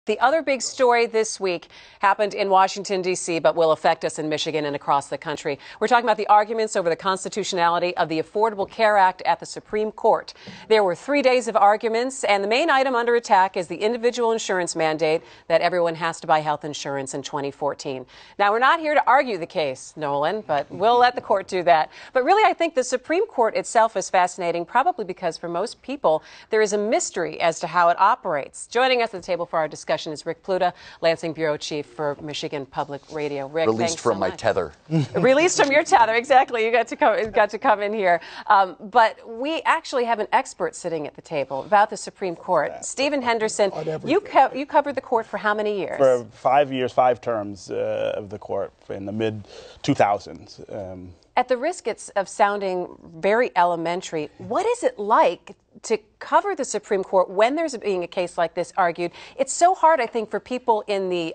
The other big story this week happened in Washington, D.C., but will affect us in Michigan and across the country. We're talking about the arguments over the constitutionality of the Affordable Care Act at the Supreme Court. There were 3 days of arguments, and the main item under attack is the individual insurance mandate that everyone has to buy health insurance in 2014. Now, we're not here to argue the case, Nolan, but we'll let the court do that. But really, I think the Supreme Court itself is fascinating, probably because for most people, there is a mystery as to how it operates. Joining us at the table for our discussion is Rick Pluta, Lansing Bureau Chief for Michigan Public Radio. Rick, released from my tether. Released from your tether, exactly. You got to come in here. But we actually have an expert sitting at the table about the Supreme Court. Stephen Henderson, you covered the court for how many years? For 5 years, 5 terms of the court in the mid-2000s. At the risk of sounding very elementary, what is it like to cover the Supreme Court when there's being a case like this argued? It's so hard, I think, for people in the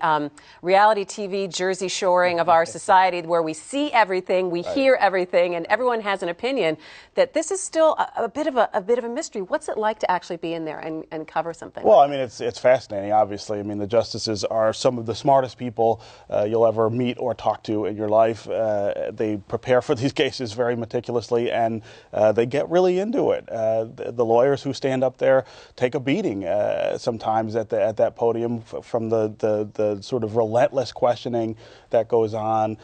reality TV Jersey shoring of our society where we see everything, we hear everything, and everyone has an opinion, that this is still a bit of a mystery. What's it like to actually be in there and cover something? Well, I mean, it's fascinating, obviously. I mean, the justices are some of the smartest people you'll ever meet or talk to in your life. They prepare for these cases very meticulously, and they get really into it. The lawyers who stand up there take a beating sometimes at that podium from the sort of relentless questioning that goes on.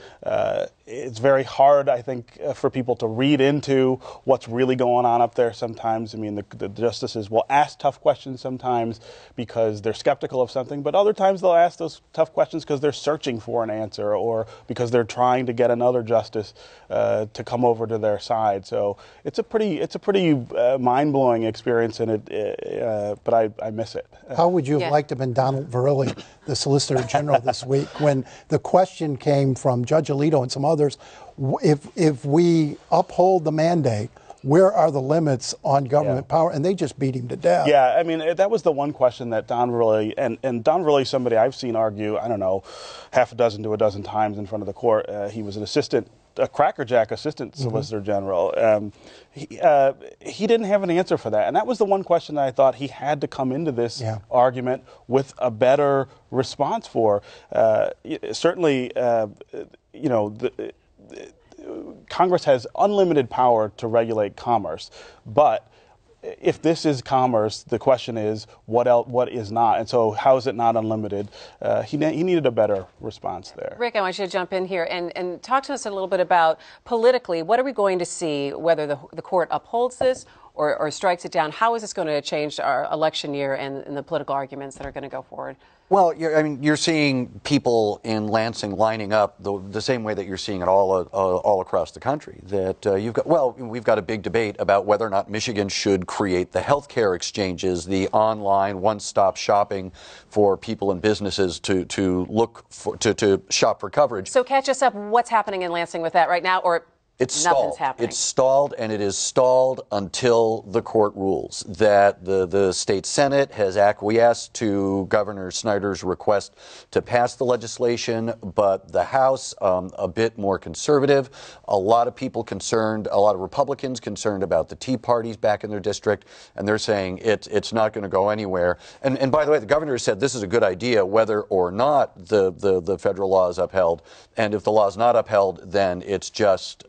It's very hard, I think, for people to read into what's really going on up there sometimes. I mean, the justices will ask tough questions sometimes because they're skeptical of something, but other times they'll ask those tough questions because they're searching for an answer or because they're trying to get another justice to come over to their side. So it's a pretty mind-blowing experience, and but I miss it. How would you have liked to have been Donald Verrilli, the Solicitor General, this week when the question came from Judge Alito and some others, if we uphold the mandate, where are the limits on government power? And they just beat him to death. Yeah, I mean, that was the one question that Don Verrilli, and Don Verrilli is somebody I've seen argue, I don't know, half a dozen to a dozen times in front of the court. He was a crackerjack assistant solicitor general. He didn't have an answer for that. And that was the one question that I thought he had to come into this argument with a better response for. Certainly, you know, Congress has unlimited power to regulate commerce, but if this is commerce, the question is what is not, and so how is it not unlimited? He needed a better response there. Rick, I want you to jump in here and talk to us a little bit about politically, what are we going to see, whether the court upholds this or strikes it down? How is this going to change our election year and the political arguments that are going to go forward? Well, I mean, you're seeing people in Lansing lining up the same way that you're seeing it all across the country. That we've got a big debate about whether or not Michigan should create the healthcare exchanges, the online one-stop shopping for people and businesses to shop for coverage. So catch us up. What's happening in Lansing with that right now, or? Nothing's happening. It's stalled, and it is stalled until the court rules. That the state Senate has acquiesced to Governor Snyder's request to pass the legislation, but the House, a bit more conservative. A lot of people concerned, a lot of Republicans concerned about the Tea Parties back in their district, and they're saying it's not going to go anywhere. And by the way, the governor said this is a good idea, whether or not the federal law is upheld. And if the law is not upheld, then it's just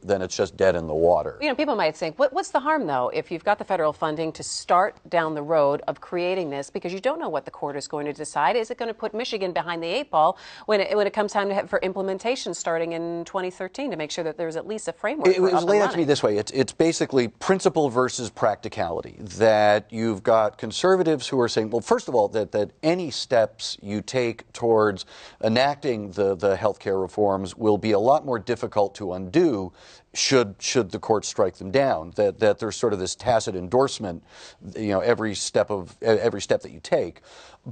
dead in the water. You know, people might think, what's the harm, though, if you've got the federal funding to start down the road of creating this, because you don't know what the court is going to decide. Is it going to put Michigan behind the 8 ball when it comes time for implementation starting in 2013 to make sure that there's at least a framework? It was laid out to me this way. It's basically principle versus practicality. That you've got conservatives who are saying, well, first of all, that any steps you take towards enacting the health care reforms will be a lot more difficult to undo should the court strike them down. That there's sort of this tacit endorsement, you know, every step that you take.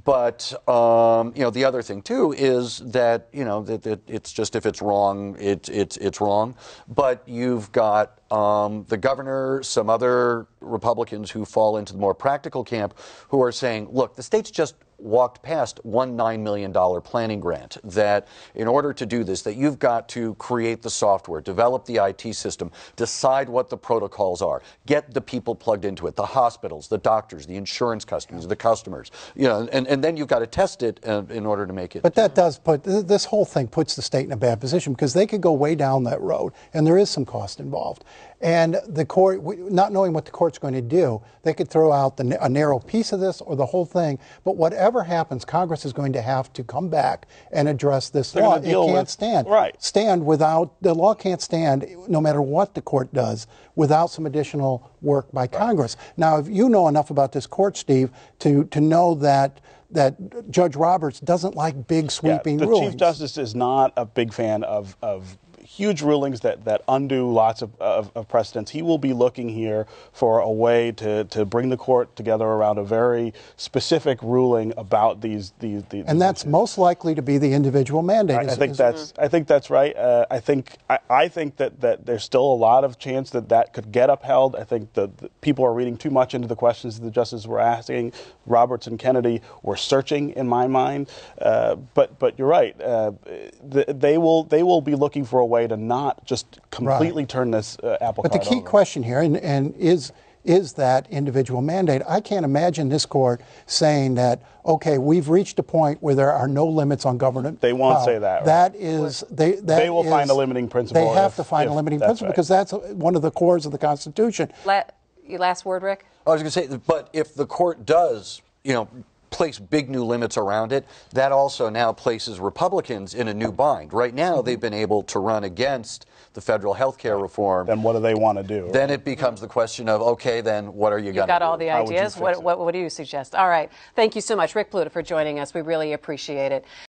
But you know, the other thing too is that, you know, that it's just, if it's wrong, it's wrong. But you've got the governor, some other Republicans who fall into the more practical camp, who are saying, look, the states just walked past one $9 million planning grant, that in order to do this, that you've got to create the software, develop the IT system, decide what the protocols are, get the people plugged into it, the hospitals, the doctors, the insurance customers, the customers, and then you've got to test it in order to make it. But that does this whole thing puts the state in a bad position, because they could go way down that road, and there is some cost involved. And the court, not knowing what the court's going to do, they could throw out a narrow piece of this or the whole thing. But whatever happens, Congress is going to have to come back and address this law. It can't stand without, the law can't stand, no matter what the court does, without some additional work by Congress. Now, if you know enough about this court, Steve, to know that Judge Roberts doesn't like big sweeping rulings. The Chief Justice is not a big fan of huge rulings that undo lots of precedents. He will be looking here for a way to bring the court together around a very specific ruling about these and that's issues. Most likely to be the individual mandate. I think that's right. I think that there's still a lot of chance that could get upheld. I think that people are reading too much into the questions that the justices were asking. Roberts and Kennedy were searching, in my mind. But you're right. They will be looking for a way to not just completely turn this apple cart over. But the key question here and is that individual mandate. I can't imagine this court saying that, okay, we've reached a point where there are no limits on government. They won't say that. Right? That is, they will find a limiting principle. They have to find a limiting principle, because that's one of the cores of the Constitution. Last word, Rick? I was going to say, but if the court does, place big new limits around it, that also now places Republicans in a new bind. Right now, they've been able to run against the federal health care reform. Then what do they want to do? Then it becomes the question of, okay, then what are you going to do? You got all the ideas. What do you suggest? All right. Thank you so much, Rick Pluta, for joining us. We really appreciate it.